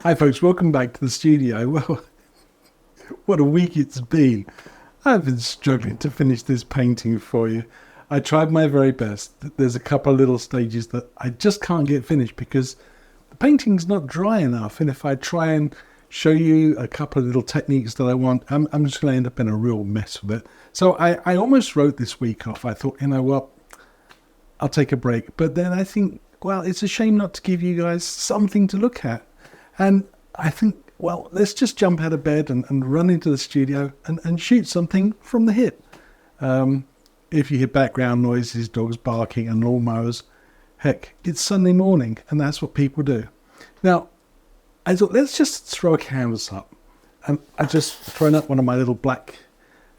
Hi folks, welcome back to the studio. Well, what a week it's been. I've been struggling to finish this painting for you. I tried my very best. There's a couple of little stages that I just can't get finished because the painting's not dry enough. And if I try and show you a couple of little techniques that I want, I'm just going to end up in a real mess with it. So I almost wrote this week off. I thought, you know what, I'll take a break. But then I think, well, it's a shame not to give you guys something to look at. And I think, well, let's just jump out of bed and run into the studio and shoot something from the hip. If you hear background noises, dogs barking and lawnmowers, heck, it's Sunday morning and that's what people do. Now, I thought, let's just throw a canvas up. And I just thrown up one of my little black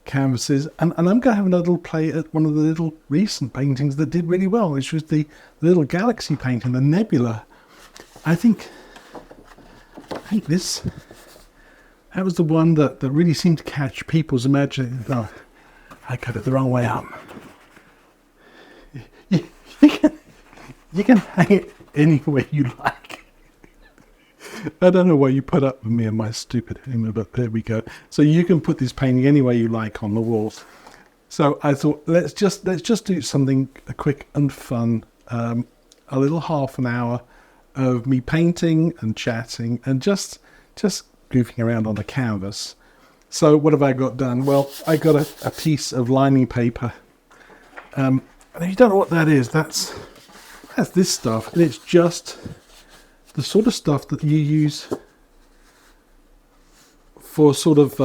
canvases and I'm going to have another little play at one of the little recent paintings that did really well, which was the little galaxy painting, the Nebula. I think that was the one that really seemed to catch people's imagination. Oh, I cut it the wrong way up. You can hang it any way you like. I don't know why you put up with me and my stupid humor, but there we go. So you can put this painting any way you like on the walls. So I thought, let's just do something quick and fun. A little half an hour of me painting and chatting and just goofing around on the canvas. So what have I got done? Well, I got a piece of lining paper. And if you don't know what that is, that's this stuff. And it's just the sort of stuff that you use for sort of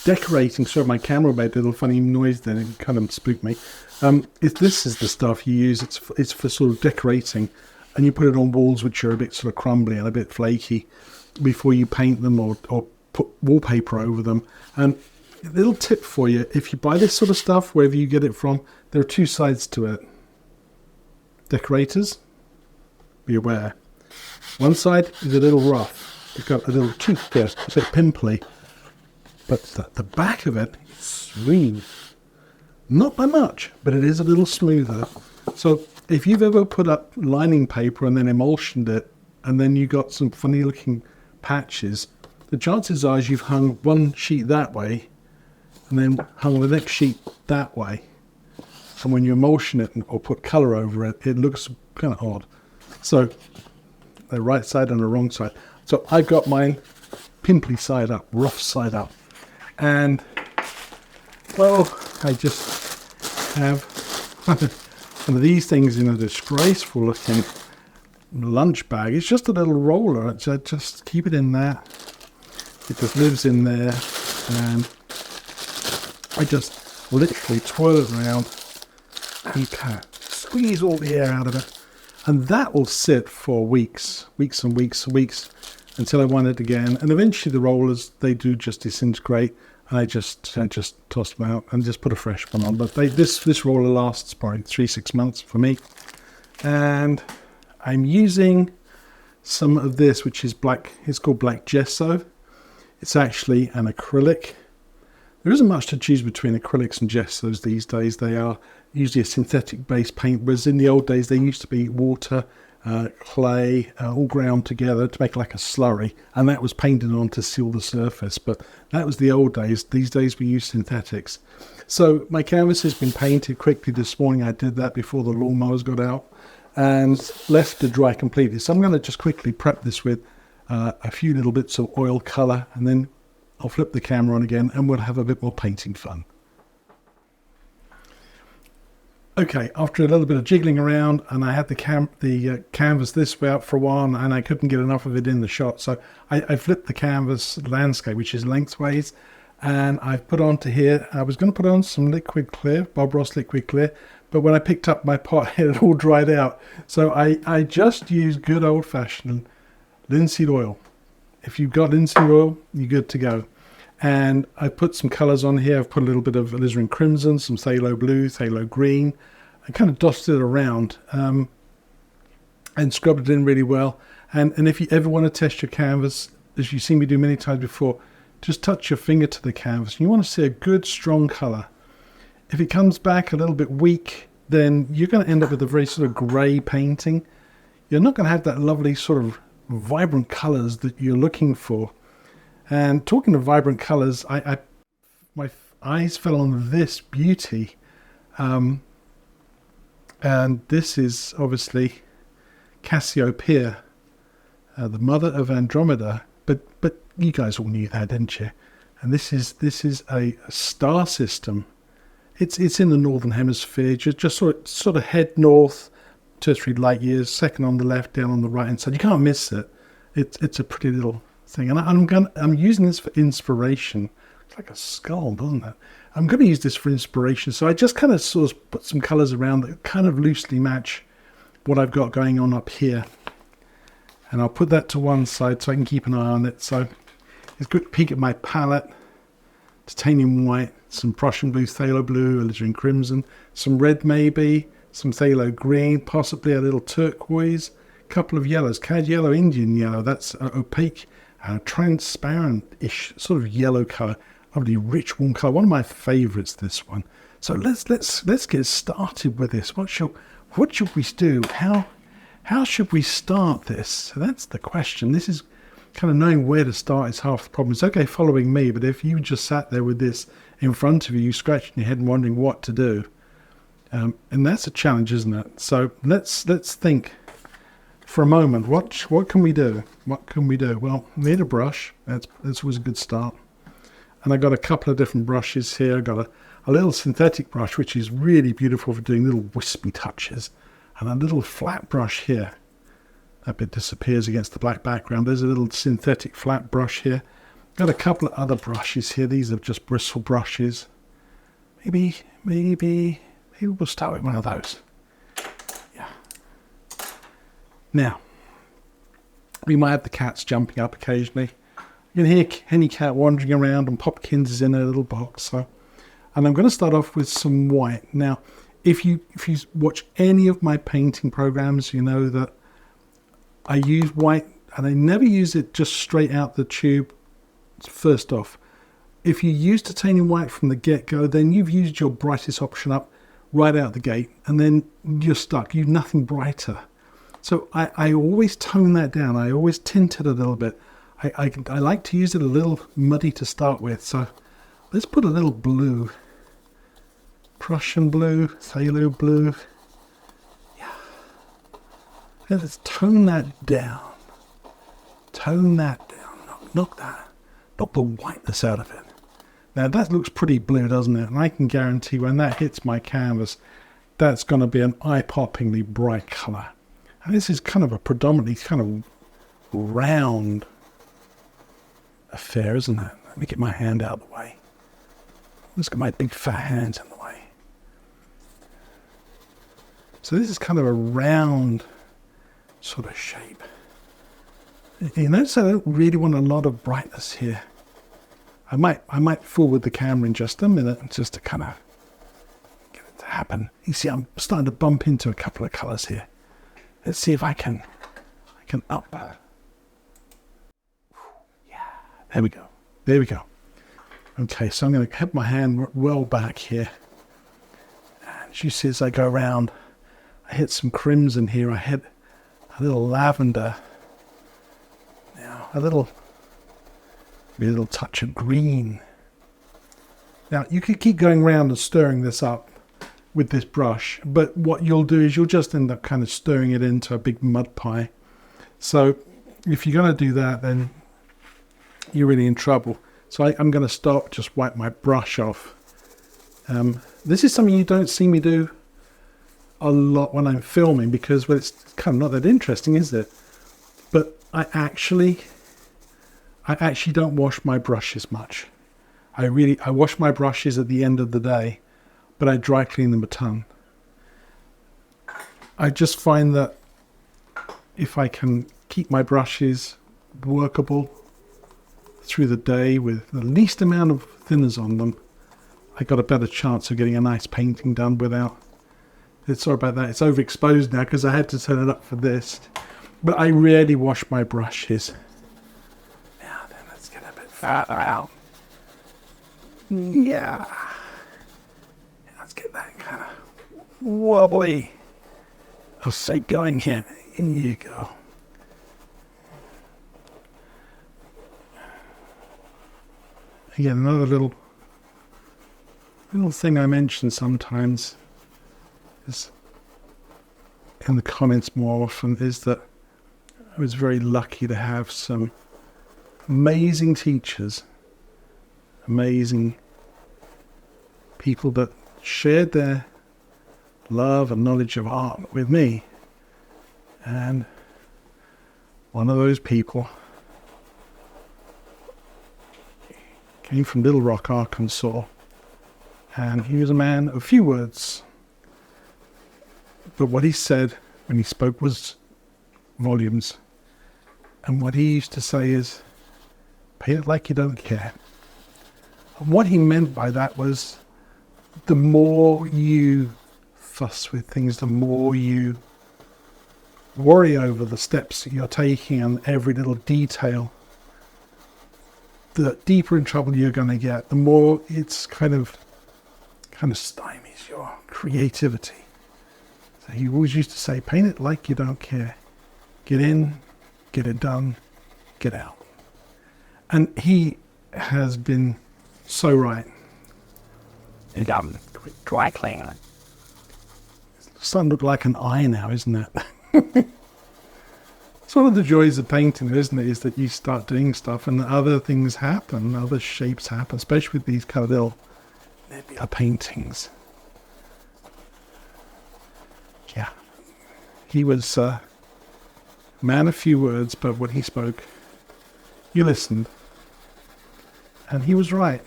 decorating. Sorry, my camera made a little funny noise then. It kind of spooked me. This is the stuff you use. It's for sort of decorating. And you put it on walls which are a bit sort of crumbly and a bit flaky before you paint them or put wallpaper over them. And a little tip for you, if you buy this sort of stuff, wherever you get it from, there are two sides to it. Decorators, be aware. One side is a little rough. It's got a little tooth there, it's a bit pimply. But the back of it is smooth. Not by much, but it is a little smoother. So if you've ever put up lining paper and then emulsioned it, and then you got some funny looking patches, the chances are you've hung one sheet that way and then hung the next sheet that way. And when you emulsion it or put colour over it, it looks kind of odd. So the right side and the wrong side. So I got mine pimply side up, rough side up. And well, I just have one of these things in a disgraceful looking lunch bag. It's just a little roller. I just keep it in there. It just lives in there, and I just literally twirl it around and squeeze all the air out of it, and that will sit for weeks and weeks until I want it again. And eventually the rollers, they do just disintegrate, and I just toss them out and just put a fresh one on. But this roller lasts probably 3-6 months for me. And I'm using some of this, which is black. It's called black gesso. It's actually an acrylic. There isn't much to choose between acrylics and gessos these days. They are usually a synthetic based paint, whereas in the old days they used to be water, clay, all ground together to make like a slurry, and that was painted on to seal the surface. But that was the old days. These days we use synthetics. So my canvas has been painted quickly this morning. I did that before the lawnmowers got out and left to dry completely. So I'm going to just quickly prep this with a few little bits of oil colour, and then I'll flip the camera on again and we'll have a bit more painting fun. Okay, after a little bit of jiggling around, and I had the canvas this way out for a while, and I couldn't get enough of it in the shot, so I flipped the canvas landscape, which is lengthways, and I've put onto here. I was going to put on some liquid clear, Bob Ross liquid clear, but when I picked up my pot, it had all dried out. So I just used good old-fashioned linseed oil. If you've got linseed oil, you're good to go. And I put some colours on here. I've put a little bit of alizarin crimson, some phthalo blue, phthalo green. I kind of dusted it around and scrubbed it in really well. And if you ever want to test your canvas, as you've seen me do many times before, just touch your finger to the canvas. You want to see a good strong colour. If it comes back a little bit weak, then you're going to end up with a very sort of grey painting. You're not going to have that lovely sort of vibrant colors that you're looking for. And talking of vibrant colors, my eyes fell on this beauty. And this is obviously Cassiopeia, the mother of Andromeda. But you guys all knew that, didn't you? And this is a star system. It's in the northern hemisphere. Just sort of head north 2 or 3 light years. Second on the left, down on the right hand side. You can't miss it. It's a pretty little thing. And I'm using this for inspiration. It's like a skull, doesn't it? I'm going to use this for inspiration. So I just kind of sort of put some colours around that kind of loosely match what I've got going on up here. And I'll put that to one side so I can keep an eye on it. So it's a good peek at my palette. Titanium white, some Prussian blue, phthalo blue, alizarin crimson, some red maybe, some phthalo green, possibly a little turquoise, a couple of yellows, cad yellow, Indian yellow, that's opaque, transparent-ish sort of yellow colour, lovely rich warm colour, one of my favourites, this one. So let's get started with this. What should we do? How should we start this? So that's the question. This is kind of knowing where to start is half the problem. It's okay following me, but if you just sat there with this in front of you, scratching your head and wondering what to do, and that's a challenge, isn't it? So let's think for a moment. What can we do? What can we do? Well, we need a brush. That's always a good start. And I got a couple of different brushes here. I got a little synthetic brush, which is really beautiful for doing little wispy touches, and a little flat brush here. That bit disappears against the black background. There's a little synthetic flat brush here. Got a couple of other brushes here. These are just bristle brushes. Maybe we'll start with one of those. Yeah. Now, we might have the cats jumping up occasionally. You can hear any cat wandering around, and Popkins is in a little box. So, and I'm going to start off with some white. Now, if you watch any of my painting programs, you know that I use white, and I never use it just straight out the tube. First off, if you use titanium white from the get-go, then you've used your brightest option up right out the gate, and then you're stuck. You've nothing brighter. So I always tone that down. I always tint it a little bit. I like to use it a little muddy to start with. So let's put a little blue. Prussian blue, phthalo blue. Let's tone that down. Tone that down. Knock the whiteness out of it. Now that looks pretty blue, doesn't it? And I can guarantee when that hits my canvas, that's going to be an eye-poppingly bright colour. And this is kind of a predominantly kind of round affair, isn't it? Let me get my hand out of the way. Let's get my big fat hands in the way. So this is kind of a round sort of shape. You notice I don't really want a lot of brightness here. I might fool with the camera in just a minute just to kind of get it to happen. You see, I'm starting to bump into a couple of colours here. Let's see if I can up that. Yeah, there we go. There we go. Okay, so I'm going to have my hand well back here. And as you see, as I go around, I hit some crimson here. I hit a little lavender. Now, a little touch of green. Now, you could keep going around and stirring this up with this brush, but what you'll do is you'll just end up kind of stirring it into a big mud pie. So if you're going to do that, then you're really in trouble. So I'm going to stop, just wipe my brush off. This is something you don't see me do a lot when I'm filming, because well, it's kind of not that interesting, is it? But I actually don't wash my brushes much. I wash my brushes at the end of the day, but I dry clean them a ton. I just find that if I can keep my brushes workable through the day with the least amount of thinners on them, I got a better chance of getting a nice painting done without. Sorry about that, it's overexposed now because I had to turn it up for this. But I rarely wash my brushes. Now then, let's get a bit further out. Yeah. Let's get that kind of wobbly. I'll say going here. In you go. again, another little thing I mention sometimes is in the comments more often is that I was very lucky to have some amazing teachers, amazing people that shared their love and knowledge of art with me. And one of those people came from Little Rock, Arkansas, and he was a man of few words. But what he said when he spoke was volumes. And what he used to say is, paint it like you don't care. And what he meant by that was, the more you fuss with things, the more you worry over the steps that you're taking and every little detail, the deeper in trouble you're going to get, the more it's kind of stymies your creativity. So he always used to say, paint it like you don't care. Get in, get it done, get out. And he has been so right. Dry cleaner. It's starting to look like an eye now, isn't it? It's one of the joys of painting, isn't it? Is that you start doing stuff and other things happen, other shapes happen, especially with these kind of little Nebula paintings. Yeah. He was a man of few words, but when he spoke, you listened. And he was right.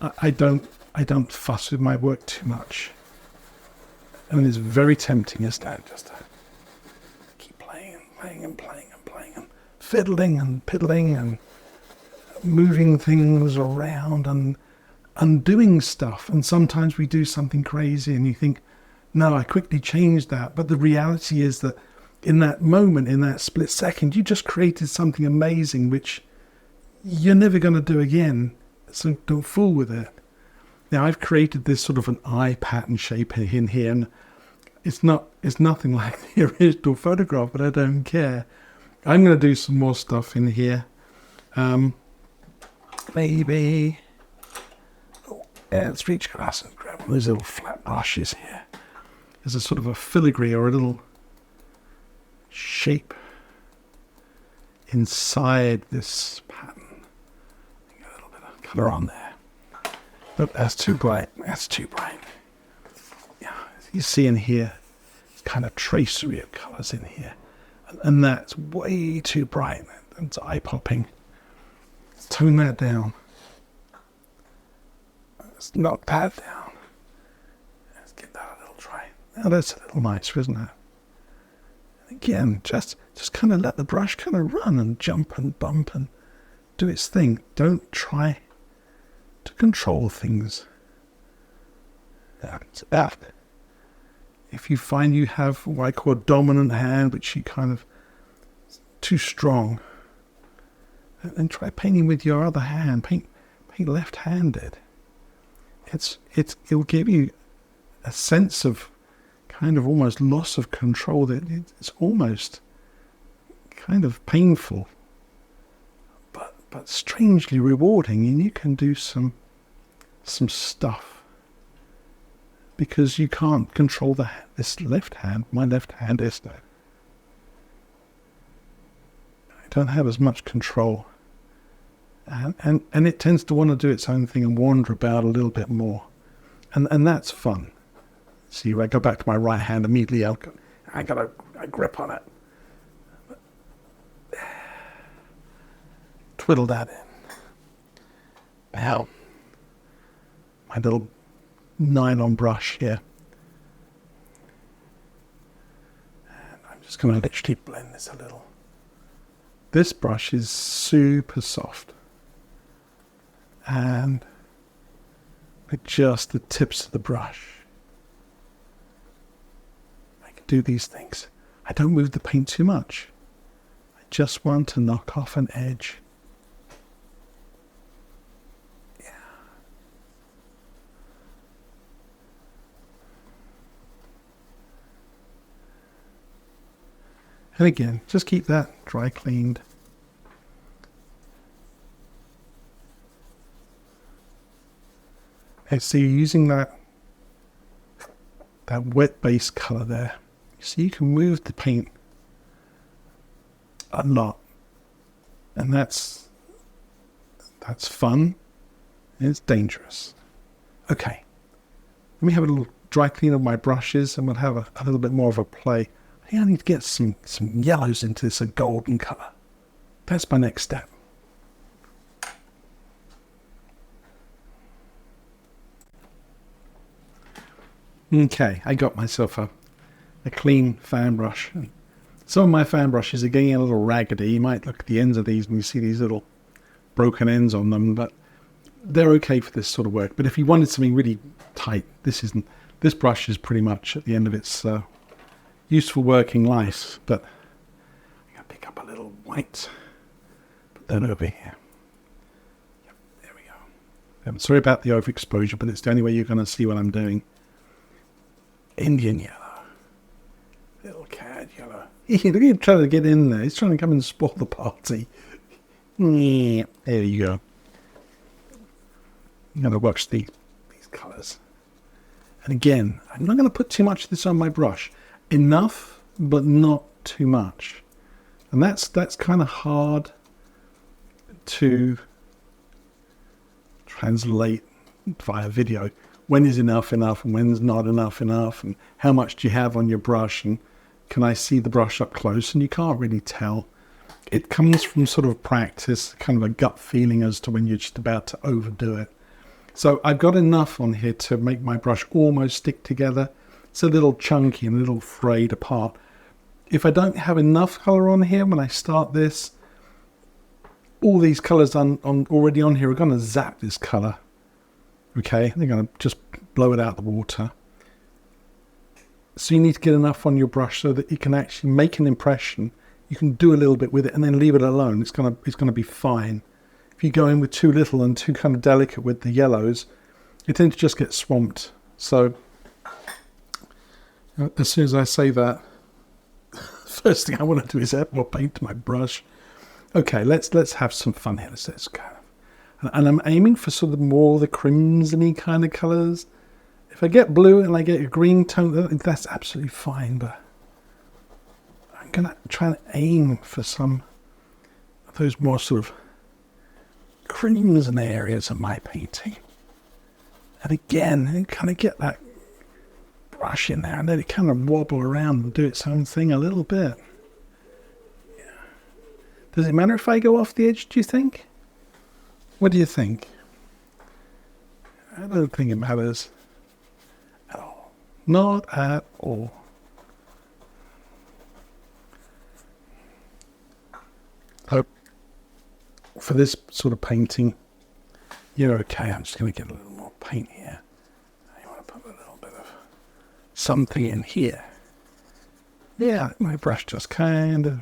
I don't fuss with my work too much. And it's very tempting, isn't it? Just to keep playing and fiddling and piddling and moving things around and undoing stuff. And sometimes we do something crazy and you think, no, I quickly changed that. But the reality is that in that moment, in that split second, you just created something amazing which you're never going to do again. So don't fool with it. Now I've created this sort of an eye pattern shape in here, and it's nothing like the original photograph, but I don't care. I'm going to do some more stuff in here. Maybe. Yeah, let's reach across and grab one of those little flat brushes here. There's a sort of a filigree or a little shape inside this pattern. Get a little bit of colour on there. But that's too bright. That's too bright. Yeah, you see in here, it's kind of tracery of colours in here. And that's way too bright. It's eye-popping. Let's tone that down. Let's knock that down. Let's get that a little dry. Now that's a little nicer, isn't it? And again, just kind of let the brush kind of run and jump and bump and do its thing. Don't try to control things. That's that. If you find you have what I call a dominant hand, which you kind of too strong, then try painting with your other hand. Paint left-handed. It'll give you a sense of kind of almost loss of control. That it's almost kind of painful, but strangely rewarding, and you can do some stuff because you can't control this left hand. My left hand is I don't have as much control, and it tends to want to do its own thing and wander about a little bit more, and that's fun. See, I go back to my right hand immediately. I got a grip on it. Twiddle that in. Now, my little nylon brush here. And I'm just going to literally blend this a little. This brush is super soft. And with just the tips of the brush, I can do these things. I don't move the paint too much. I just want to knock off an edge. And again, just keep that dry cleaned. And so you're using that wet base color there. So you can move the paint a lot. And that's fun. And it's dangerous. Okay. Let me have a little dry clean of my brushes and we'll have a little bit more of a play. I think I need to get some yellows into this, a golden color. That's my next step. Okay, I got myself a clean fan brush. Some of my fan brushes are getting a little raggedy. You might look at the ends of these and you see these little broken ends on them, but they're okay for this sort of work. But if you wanted something really tight, this brush is pretty much at the end of its useful working life. But I'm going to pick up a little white, put that over here. Yep, there we go. I'm sorry about the overexposure, but it's the only way you're going to see what I'm doing. Indian yellow. Little cad yellow. Look at him trying to get in there. He's trying to come and spoil the party. There you go. I'm going to watch these colours. And again, I'm not going to put too much of this on my brush. Enough, but not too much. And that's kind of hard to translate via video. When is enough and when's not enough, and how much do you have on your brush, and can I see the brush up close? And you can't really tell. It comes from sort of practice, kind of a gut feeling as to when you're just about to overdo it. So I've got enough on here to make my brush almost stick together. It's a little chunky and a little frayed apart. If I don't have enough color on here when I start this, all these colors already on here are going to zap this color. Okay, they're going to just blow it out the water. So you need to get enough on your brush so that you can actually make an impression. You can do a little bit with it and then leave it alone. It's going to be fine. If you go in with too little and too kind of delicate with the yellows, you tend to just get swamped. So as soon as I say that, first thing I want to do is add more paint to my brush. Okay, let's have some fun here. Let's go. And I'm aiming for sort of more the crimson-y kind of colours. If I get blue and I get a green tone, that's absolutely fine. But I'm going to try and aim for some of those more sort of crimson areas of my painting. And again, you kind of get that brush in there and let it kind of wobble around and do its own thing a little bit. Yeah. Does it matter if I go off the edge, do you think? What do you think? I don't think it matters at all. Not at all. So, for this sort of painting, you're okay. I'm just going to get a little more paint here. I want to put a little bit of something in here. Yeah, my brush just kind of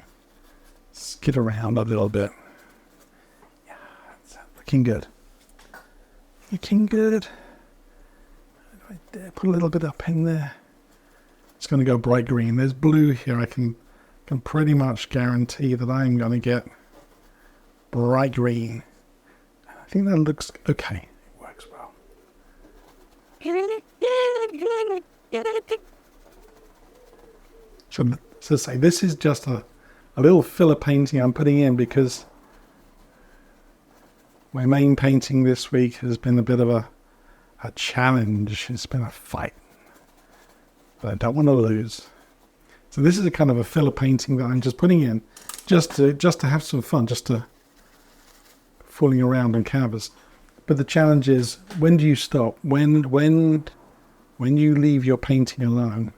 skid around a little bit. Looking good. Looking good. Right there. Put a little bit up in there. It's going to go bright green. There's blue here. I can pretty much guarantee that I'm going to get bright green. I think that looks okay. It works well. So say this is just a little filler painting I'm putting in because my main painting this week has been a bit of a challenge. It's been a fight that I don't want to lose. So this is a kind of a filler painting that I'm just putting in just to have some fun, just to fooling around on canvas. But the challenge is, when do you stop? When you leave your painting alone?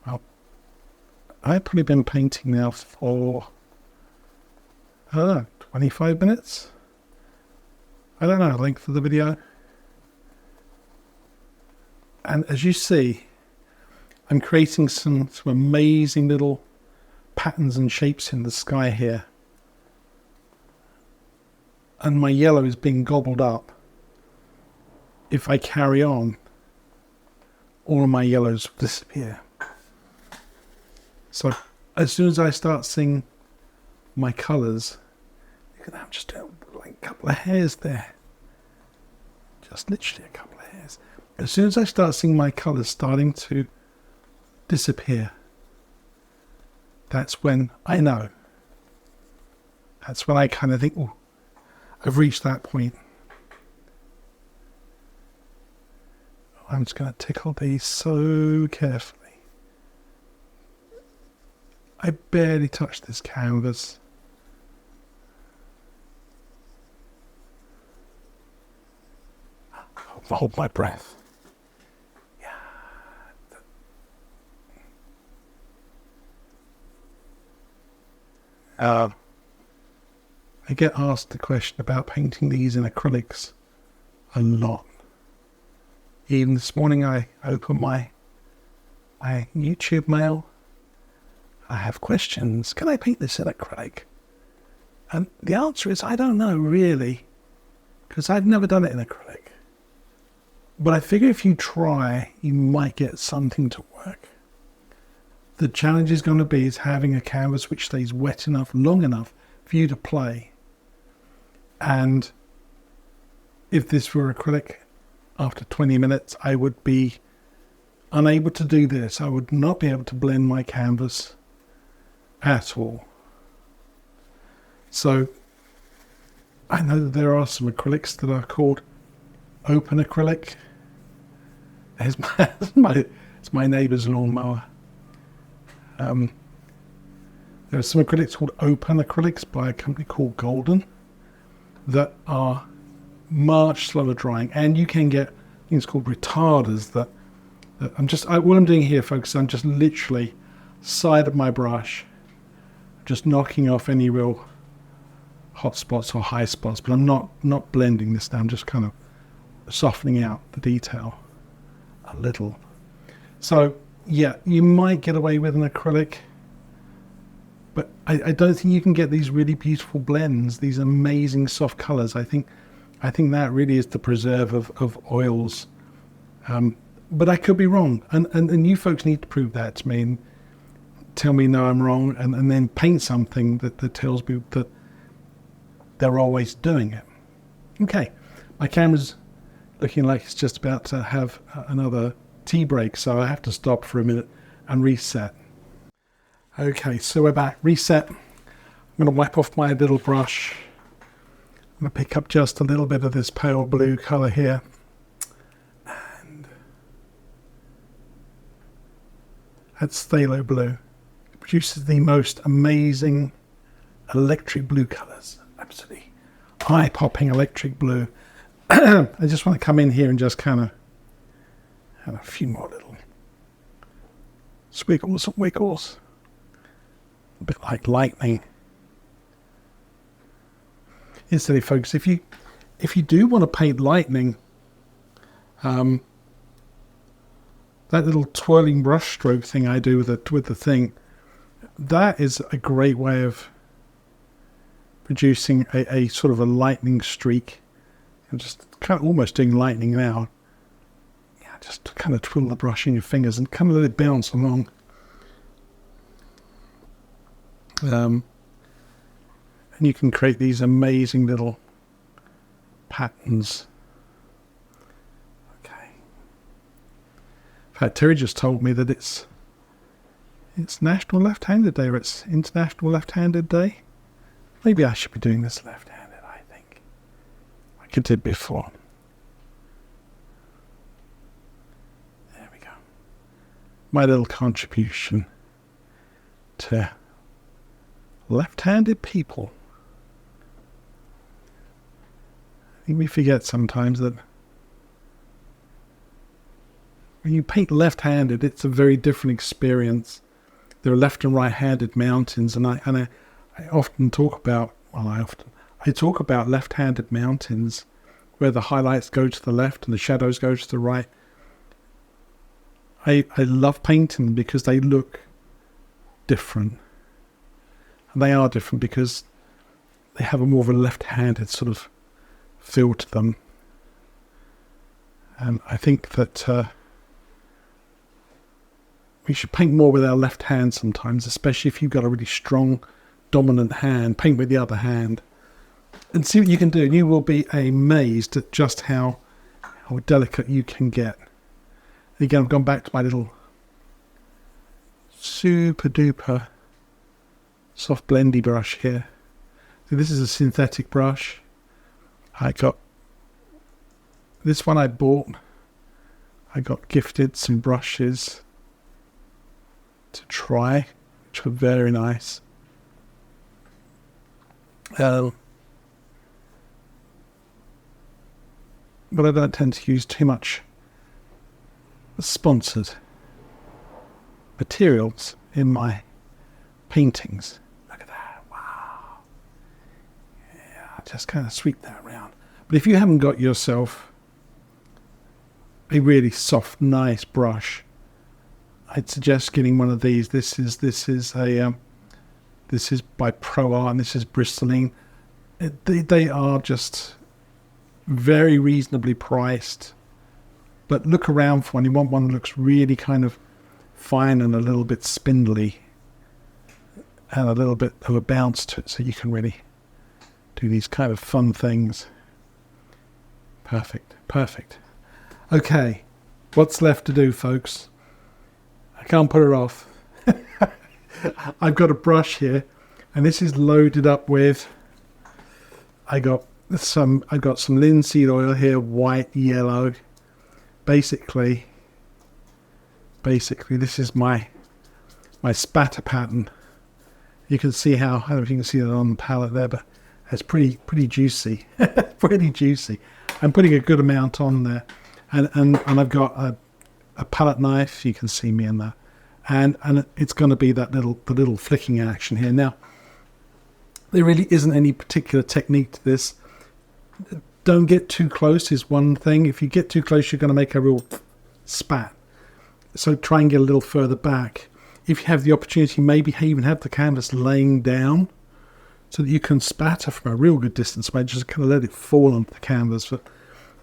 Well, I've probably been painting now for 25 minutes? I don't know, length of the video. And as you see, I'm creating some amazing little patterns and shapes in the sky here. And my yellow is being gobbled up. If I carry on, all of my yellows disappear. So as soon as I start seeing my colours, I'm just doing like a couple of hairs there. Just literally a couple of hairs. As soon as I start seeing my colours starting to disappear, that's when I know. That's when I kind of think, oh, I've reached that point. I'm just going to tickle these so carefully. I barely touched this canvas. I'll hold my breath. I get asked the question about painting these in acrylics a lot. Even this morning I opened my YouTube mail. I have questions. Can I paint this in acrylic? And the answer is I don't know really, because I've never done it in acrylic. But I figure if you try, you might get something to work. The challenge is going to be is having a canvas which stays wet enough, long enough for you to play. And if this were acrylic, after 20 minutes, I would be unable to do this. I would not be able to blend my canvas at all. So I know that there are some acrylics that are called open acrylic. It's my neighbour's lawnmower. There are some acrylics called open acrylics by a company called Golden that are much slower drying, and you can get things called retarders that what I'm doing here, folks, I'm just literally side of my brush, just knocking off any real hot spots or high spots, but I'm not blending this now. I'm just kind of softening out the detail a little. So yeah, you might get away with an acrylic, but I don't think you can get these really beautiful blends, these amazing soft colors. I think that really is the preserve of oils. But I could be wrong, and you folks need to prove that to me and tell me no, I'm wrong, and then paint something that tells me that they're always doing it. Okay, my camera's looking like it's just about to have another tea break, so I have to stop for a minute and reset. Okay, so we're back. Reset. I'm going to wipe off my little brush. I'm going to pick up just a little bit of this pale blue colour here. And that's phthalo blue. It produces the most amazing electric blue colours. Absolutely eye-popping electric blue. I just want to come in here and just kind of have a few more little squiggles and wiggles. A bit like lightning. Instantly, folks, if you do want to paint lightning, that little twirling brush stroke thing I do with the thing, that is a great way of producing a sort of a lightning streak. I'm just kind of almost doing lightning now. Yeah, just kind of twiddle the brush in your fingers and kind of let it bounce along. And you can create these amazing little patterns. Okay. In fact, Terry just told me that it's National Left-Handed Day, or it's International Left-Handed Day. Maybe I should be doing this left-handed, I think. Like I did before. There we go. My little contribution to left-handed people. I think we forget sometimes that when you paint left-handed, it's a very different experience. There are left and right-handed mountains, and I often talk about, I talk about left-handed mountains where the highlights go to the left and the shadows go to the right. I love painting them because they look different. And they are different because they have a more of a left-handed sort of feel to them. And I think that we should paint more with our left hand sometimes, especially if you've got a really strong, dominant hand. Paint with the other hand and see what you can do. And you will be amazed at just how how delicate you can get. Again, I've gone back to my little super duper soft blendy brush here. So this is a synthetic brush. I got this one I bought. I got gifted some brushes to try, which were very nice. But I don't tend to use too much sponsored materials in my paintings. Look at that, wow. Yeah, just kind of sweep that around. But if you haven't got yourself a really soft, nice brush, I'd suggest getting one of these. This is by Pro Art, and this is Bristling. They are just very reasonably priced. But look around for one. You want one that looks really kind of fine and a little bit spindly and a little bit of a bounce to it, so you can really do these kind of fun things. Perfect, perfect. Okay, what's left to do, folks? I can't put it off. I've got a brush here, and this is loaded up with, I got some linseed oil here, white, yellow. Basically this is my spatter pattern. You can see how, I don't know if you can see that on the palette there, but it's pretty juicy. Pretty juicy. I'm putting a good amount on there, and I've got a palette knife. You can see me in that, and it's going to be the little flicking action here. Now, there really isn't any particular technique to this. Don't get too close is one thing. If you get too close, you're going to make a real spat. So try and get a little further back. If you have the opportunity, maybe even have the canvas laying down so that you can spatter from a real good distance away. Just kind of let it fall onto the canvas. But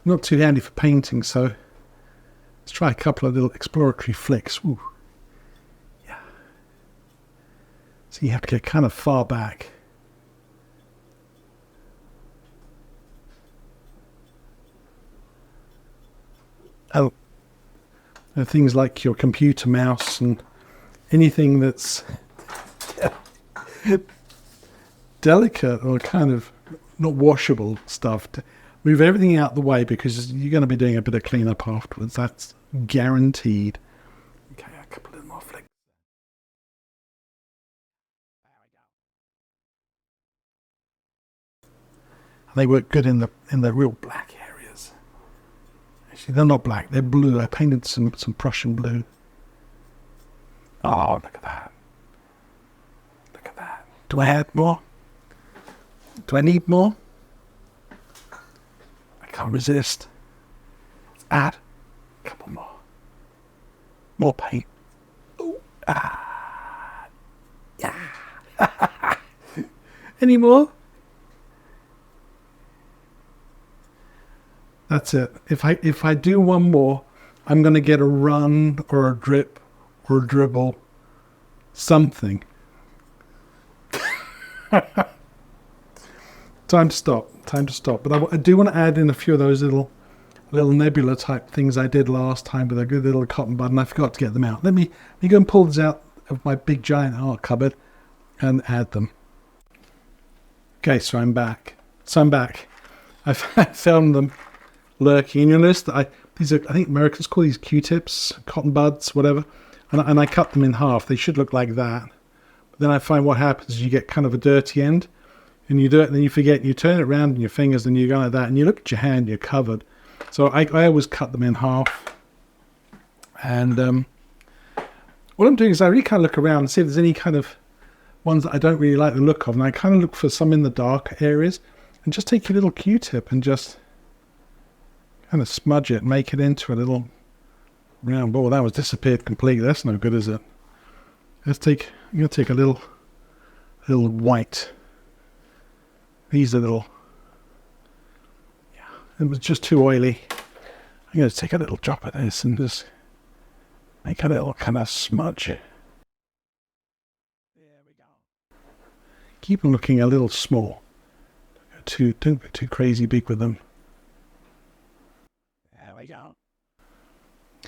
not too handy for painting, so let's try a couple of little exploratory flicks. Ooh. Yeah. So you have to get kind of far back. Oh, things like your computer mouse and anything that's delicate or kind of not washable stuff, to move everything out the way, because you're going to be doing a bit of cleanup afterwards. That's guaranteed. Okay, a couple of more flicks. There we go. And they work good in the real black areas. Actually, they're not black, they're blue. I painted some Prussian blue. Oh, look at that. Look at that. Do I add more? Do I need more? I can't resist. Add a couple more. More paint. Ooh, ah. Yeah. Any more? That's it. If I do one more, I'm going to get a run or a drip or a dribble, something. Time to stop. But I do want to add in a few of those little nebula type things I did last time with a good little cotton bud, and I forgot to get them out. Let me go and pull these out of my big giant art cupboard and add them. Okay, so I'm back. I found them lurking in your list. These are, I think Americans call these Q-tips, cotton buds, whatever. And I cut them in half. They should look like that. But then I find what happens is you get kind of a dirty end, and you do it, and then you forget, and you turn it around in your fingers, and you go like that, and you look at your hand, you're covered. So I always cut them in half. And what I'm doing is I really kind of look around and see if there's any kind of ones that I don't really like the look of, and I kind of look for some in the dark areas, and just take your little Q-tip and just kind of smudge it, make it into a little round ball. That was disappeared completely. That's no good, is it? I'm going to take a little white. These are little, yeah, it was just too oily. I'm going to take a little drop of this and just make a little kind of smudge. There we go. Keep them looking a little small. Don't go too crazy big with them. There we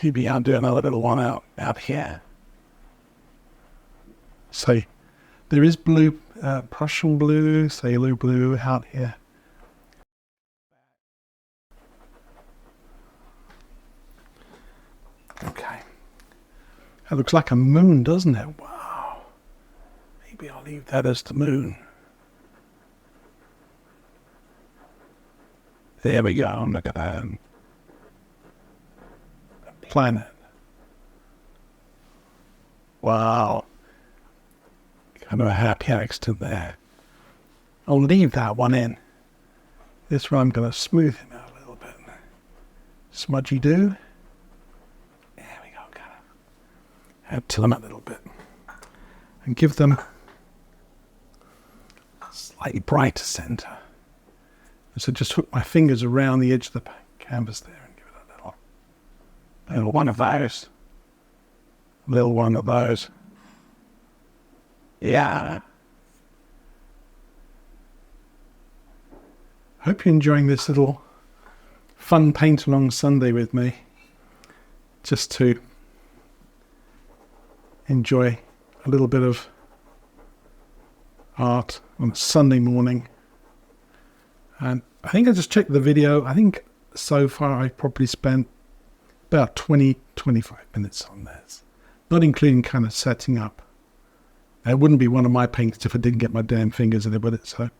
Maybe I'll do another little one out here. So there is blue, Prussian blue, sailor blue out here. Okay. That looks like a moon, doesn't it? Wow. Maybe I'll leave that as the moon. There we go. Look at that. A planet. Wow. Kind of a happy accident there. I'll leave that one in. This one I'm going to smooth him out a little bit. Smudgy do. There we go. Kind of tilt them a little bit. And give them a slightly brighter center. So just hook my fingers around the edge of the canvas there and give it a little one of those. A little one of those. Yeah. Hope you're enjoying this little fun paint along Sunday with me. Just to enjoy a little bit of art on a Sunday morning. And I think I just checked the video. I think so far I've probably spent about 20-25 minutes on this. Not including kind of setting up. It wouldn't be one of my paintings if I didn't get my damn fingers in it with it. So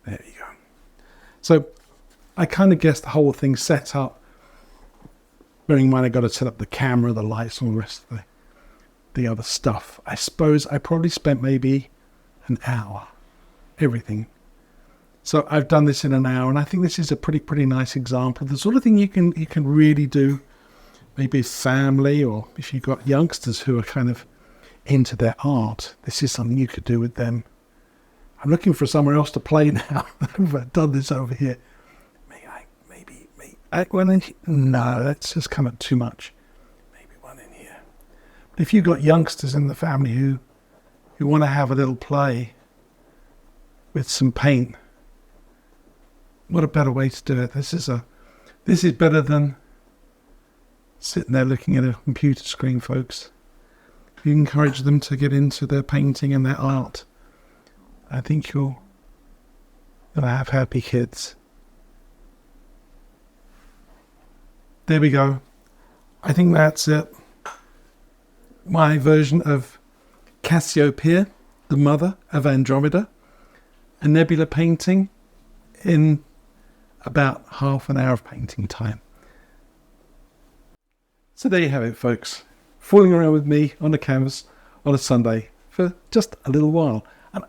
there you go. So I kind of guessed the whole thing set up. Bearing in mind I got to set up the camera, the lights, and all the rest of the other stuff. I suppose I probably spent maybe an hour. Everything. So I've done this in an hour, and I think this is a pretty nice example of the sort of thing you can really do, maybe family, or if you've got youngsters who are kind of into their art. This is something you could do with them. I'm looking for somewhere else to play now. I've done this over here. Maybe one in here. No, that's just kind of too much. Maybe one in here. But if you've got youngsters in the family who want to have a little play with some paint, what a better way to do it. This is better than sitting there looking at a computer screen, folks. You encourage them to get into their painting and their art. I think you'll have happy kids. There we go. I think that's it. My version of Cassiopeia, the mother of Andromeda, a nebula painting in about half an hour of painting time. So there you have it, folks. Fooling around with me on the canvas on a Sunday for just a little while.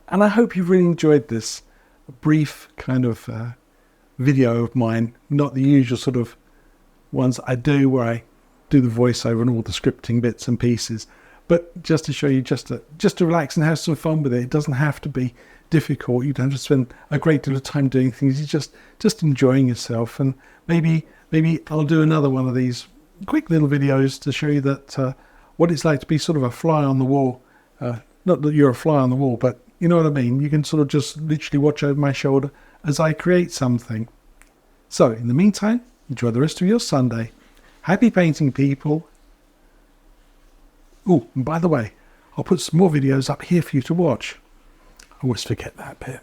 And I hope you've really enjoyed this brief kind of video of mine. Not the usual sort of ones I do where I do the voiceover and all the scripting bits and pieces. But just to show you, just to relax and have some fun with it. It doesn't have to be difficult. You don't have to spend a great deal of time doing things. You're just enjoying yourself. And maybe I'll do another one of these quick little videos to show you that what it's like to be sort of a fly on the wall. Not that you're a fly on the wall, but you know what I mean. You can sort of just literally watch over my shoulder as I create something. So in the meantime, enjoy the rest of your Sunday. Happy painting, people. Oh, and by the way, I'll put some more videos up here for you to watch. I always forget that bit.